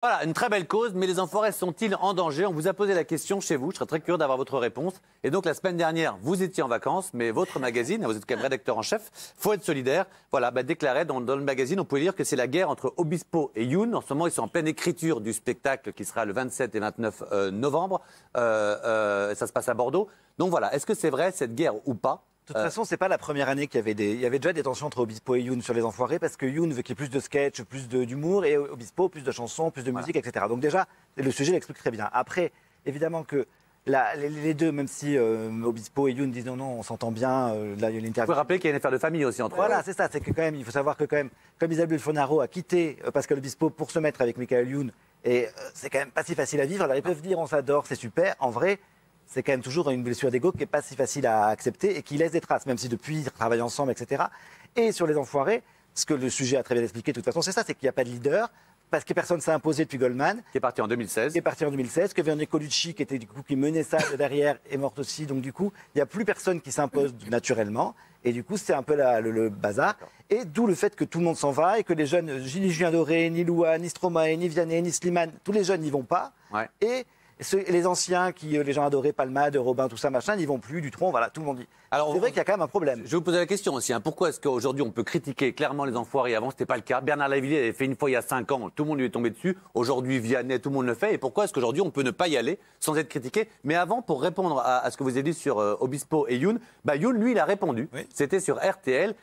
Voilà, une très belle cause, mais les enfoirés sont-ils en danger? On vous a posé la question chez vous, je serais très curieux d'avoir votre réponse. Et donc la semaine dernière, vous étiez en vacances, mais votre magazine, vous êtes quand même rédacteur en chef, faut être solidaire, voilà, déclarait dans le magazine, on pouvait lire que c'est la guerre entre Obispo et Youn. En ce moment, ils sont en pleine écriture du spectacle qui sera le 27 et 29 novembre. Ça se passe à Bordeaux. Donc voilà, est-ce que c'est vrai cette guerre ou pas? De toute façon, c'est pas la première année qu'il y avait déjà des tensions entre Obispo et Youn sur les enfoirés, parce que Youn veut qu'il y ait plus de sketch, plus d'humour, et Obispo, plus de chansons, plus de musique, etc. Donc déjà, le sujet l'explique très bien. Après, évidemment que les deux, même si Obispo et Youn disent non, on s'entend bien, là, il y a une interview. Vous pouvez rappeler qu'il y a une affaire de famille aussi entre eux. Voilà, c'est ça. C'est que quand même, il faut savoir que quand même, comme Isabelle Fonaro a quitté Pascal Obispo pour se mettre avec Michael Youn, et c'est quand même pas si facile à vivre. Alors ils peuvent dire on s'adore, c'est super. En vrai, c'est quand même toujours une blessure d'ego qui n'est pas si facile à accepter et qui laisse des traces, même si depuis ils travaillent ensemble, etc. Et sur les enfoirés, ce que le sujet a très bien expliqué, de toute façon, c'est ça, c'est qu'il n'y a pas de leader, parce que personne ne s'est imposé depuis Goldman. Qui est parti en 2016. Qui est parti en 2016, que Véronique Colucci, qui était du coup qui menait ça de derrière, est morte aussi. Donc du coup, il n'y a plus personne qui s'impose naturellement. Et du coup, c'est un peu le bazar. Et d'où le fait que tout le monde s'en va et que les jeunes, ni Julien Doré, ni Loua, ni Stromae, ni Vianney, ni Slimane, tous les jeunes n'y vont pas. Ouais. Et les anciens, les gens adoraient, Palmade, Robin, tout ça, machin, n'y vont plus, Dutronc, voilà, tout le monde dit. Alors, c'est vrai qu'il y a quand même un problème. Je vais vous poser la question aussi. Pourquoi est-ce qu'aujourd'hui on peut critiquer clairement les enfoirés? Avant, ce n'était pas le cas. Bernard Lavilliers avait fait une fois il y a 5 ans, tout le monde lui est tombé dessus. Aujourd'hui, Vianney, tout le monde le fait. Et pourquoi est-ce qu'aujourd'hui on peut ne pas y aller sans être critiqué? Mais avant, pour répondre à ce que vous avez dit sur Obispo et Youn, Youn, lui, il a répondu. Oui. C'était sur RTL.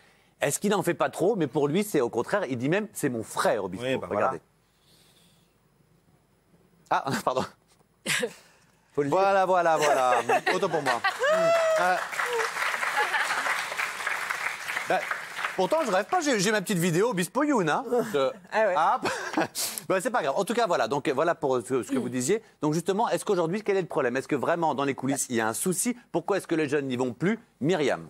Est-ce qu'il n'en fait pas trop? Mais pour lui, c'est au contraire, il dit même, c'est mon frère, Obispo. Oui, regardez. Voilà. Ah, pardon. Voilà. Autant pour moi. Pourtant, je rêve pas, j'ai ma petite vidéo Obispo Youn. C'est pas grave. En tout cas, voilà. Donc, voilà pour ce que vous disiez. Donc, justement, est-ce qu'aujourd'hui, quel est le problème? Est-ce que vraiment, dans les coulisses, il y a un souci? Pourquoi est-ce que les jeunes n'y vont plus? Myriam.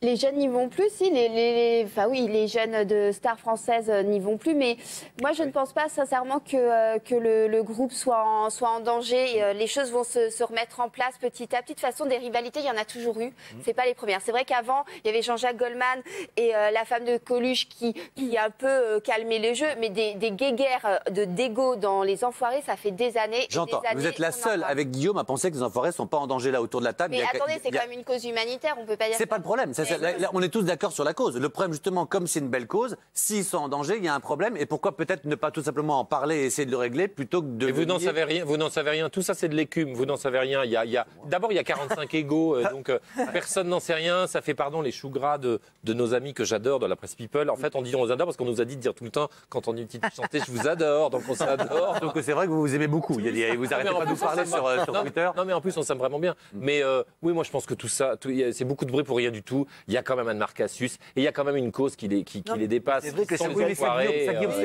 Les jeunes n'y vont plus, si, les jeunes de stars françaises n'y vont plus, mais moi je ne pense pas sincèrement que le groupe soit en danger. Les choses vont se remettre en place petit à petit. De toute façon, des rivalités, il y en a toujours eu. C'est pas les premières. C'est vrai qu'avant, il y avait Jean-Jacques Goldman et la femme de Coluche qui a un peu calmé le jeu, mais des guéguerres d'égo dans les enfoirés, ça fait des années. J'entends. Vous êtes la seule avec Guillaume à penser que les enfoirés ne sont pas en danger là autour de la table. Mais attendez, c'est quand même une cause humanitaire, on peut pas dire. C'est pas le problème. Là, on est tous d'accord sur la cause. Le problème, justement, comme c'est une belle cause, s'ils sont en danger, il y a un problème. Et pourquoi peut-être ne pas tout simplement en parler et essayer de le régler plutôt que de. Et vous n'en savez rien. Vous n'en savez rien. Tout ça, c'est de l'écume. Vous n'en savez rien. D'abord, il y a 45 égos, donc personne n'en sait rien. Ça fait, les choux gras de nos amis que j'adore de la presse People. En fait, on dit on les adore parce qu'on nous a dit de dire tout le temps quand on est une petite chanter, je vous adore. Donc on s'adore. Donc c'est vrai que vous vous aimez beaucoup. Vous arrêtez pas de nous parler sur Twitter. Non, mais en plus, on s'aime vraiment bien. Mais oui, moi, je pense que tout ça, c'est beaucoup de bruit pour rien du tout. Il y a quand même un Marcassus. Et il y a quand même une cause qui les dépasse. C'est vrai que c'est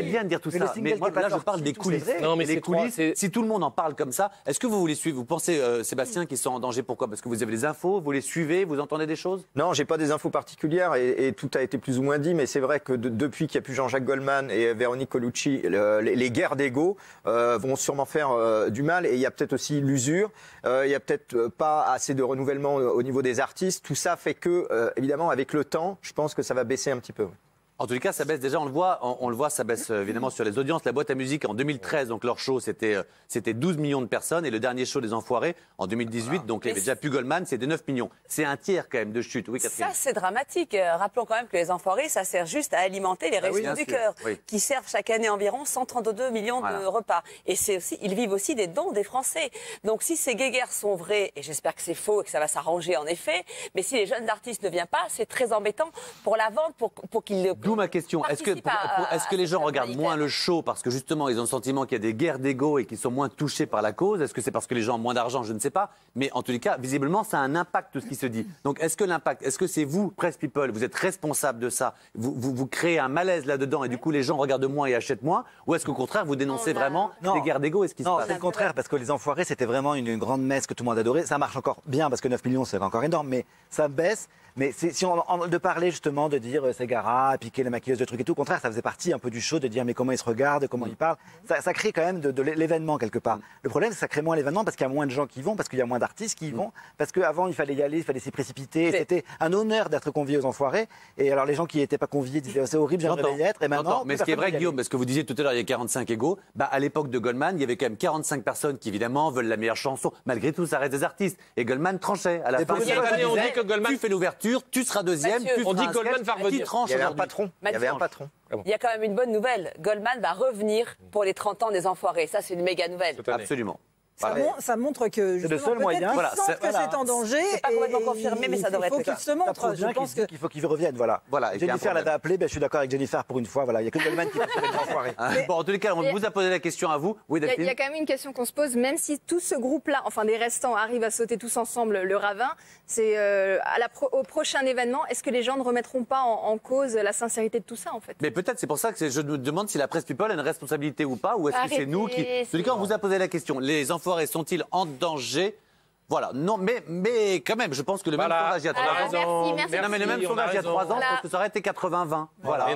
bien de dire tout ça. Mais moi, là, je parle des coulisses. Non, mais les coulisses, si tout le monde en parle comme ça, est-ce que vous les suivez? Vous pensez, Sébastien, qu'ils sont en danger? Pourquoi? Parce que vous avez des infos, vous les suivez, vous entendez des choses? Non, j'ai pas des infos particulières et tout a été plus ou moins dit, mais c'est vrai que depuis qu'il n'y a plus Jean-Jacques Goldman et Véronique Colucci, les guerres d'ego vont sûrement faire du mal et il y a peut-être aussi l'usure, il y a peut-être pas assez de renouvellement au niveau des artistes. Tout ça fait que, évidemment, avec le temps, je pense que ça va baisser un petit peu. En tous les cas, ça baisse déjà, on le voit, ça baisse évidemment sur les audiences. La boîte à musique en 2013, donc leur show, c'était 12 millions de personnes. Et le dernier show des Enfoirés, en 2018, donc il y avait déjà plus Goldman, c'était 9 millions. C'est un tiers quand même de chute. Oui, Catherine. Ça, c'est dramatique. Rappelons quand même que les Enfoirés, ça sert juste à alimenter les Restos du Cœur, qui servent chaque année environ 132 millions de repas. Et ils vivent aussi des dons des Français. Donc si ces guéguerres sont vraies, et j'espère que c'est faux et que ça va s'arranger en effet, mais si les jeunes artistes ne viennent pas, c'est très embêtant pour la vente, pour qu'ils... D'où ma question. Est-ce que les gens regardent moins le show parce que justement ils ont le sentiment qu'il y a des guerres d'ego et qu'ils sont moins touchés par la cause? Est-ce que c'est parce que les gens ont moins d'argent? Je ne sais pas. Mais en tous les cas, visiblement, ça a un impact tout ce qui se dit. Donc est-ce que c'est vous, Presse People, vous êtes responsable de ça? Vous créez un malaise là-dedans et du coup les gens regardent moins et achètent moins? Ou est-ce qu'au contraire vous dénoncez vraiment des guerres d'ego et ce qui se passe? Non, c'est le contraire parce que les enfoirés c'était vraiment une grande messe que tout le monde adorait. Ça marche encore bien parce que 9 millions c'est encore énorme, mais ça baisse. Mais de parler justement, de dire Ségara, piquer la maquilleuse de trucs et tout, au contraire, ça faisait partie un peu du show de dire mais comment ils se regardent, comment ils parlent. Ça crée quand même de l'événement quelque part. Le problème, c'est que ça crée moins l'événement parce qu'il y a moins de gens qui y vont, parce qu'il y a moins d'artistes qui y vont, parce qu'avant il fallait y aller, il fallait s'y précipiter. C'était un honneur d'être convié aux Enfoirés. Et alors les gens qui n'étaient pas conviés disaient c'est horrible, j'aimerais y être. Et maintenant, mais ce qui est vrai, Guillaume, parce que vous disiez tout à l'heure, il y a 45 égaux. À l'époque de Goldman, il y avait quand même 45 personnes qui évidemment veulent la meilleure chanson. Malgré tout, ça reste des artistes. Et Goldman tranchait à la fin. On dit que Goldman, tu fais l'ouverture, tu seras deuxième. On dit que Goldman va revenir. Il y avait un patron. Il y avait un patron. Il y a quand même une bonne nouvelle. Goldman va revenir pour les 30 ans des Enfoirés. Ça, c'est une méga nouvelle. Absolument. Ça montre que c'est le seul moyen. Voilà, sentent que c'est en danger. C'est pas complètement confirmé, mais ça devrait être. Il faut qu'ils se montrent. Je pense qu'il faut qu'ils reviennent. Voilà. Jennifer l'avait appelé. Je suis d'accord avec Jennifer pour une fois. Voilà, il y a que Goldman qui peut sauver les Enfoirés. Bon, en tous les cas, on vous a posé la question à vous. Oui, Il y a quand même une question qu'on se pose, même si tout ce groupe-là, enfin des restants, arrivent à sauter tous ensemble le ravin, c'est au prochain événement, est-ce que les gens ne remettront pas en cause la sincérité de tout ça, en fait? Mais peut-être, c'est pour ça que je me demande si la presse people a une responsabilité ou pas, ou est-ce que c'est nous qui. En tous les cas, on vous a posé la question. Les Enfoirés sont-ils en danger? Voilà, non, mais quand même, je pense que le même sondage il y a 3 ans. Merci. Non, mais le même sondage il y a 3 ans, je pense que ça aurait été 80-20. Voilà.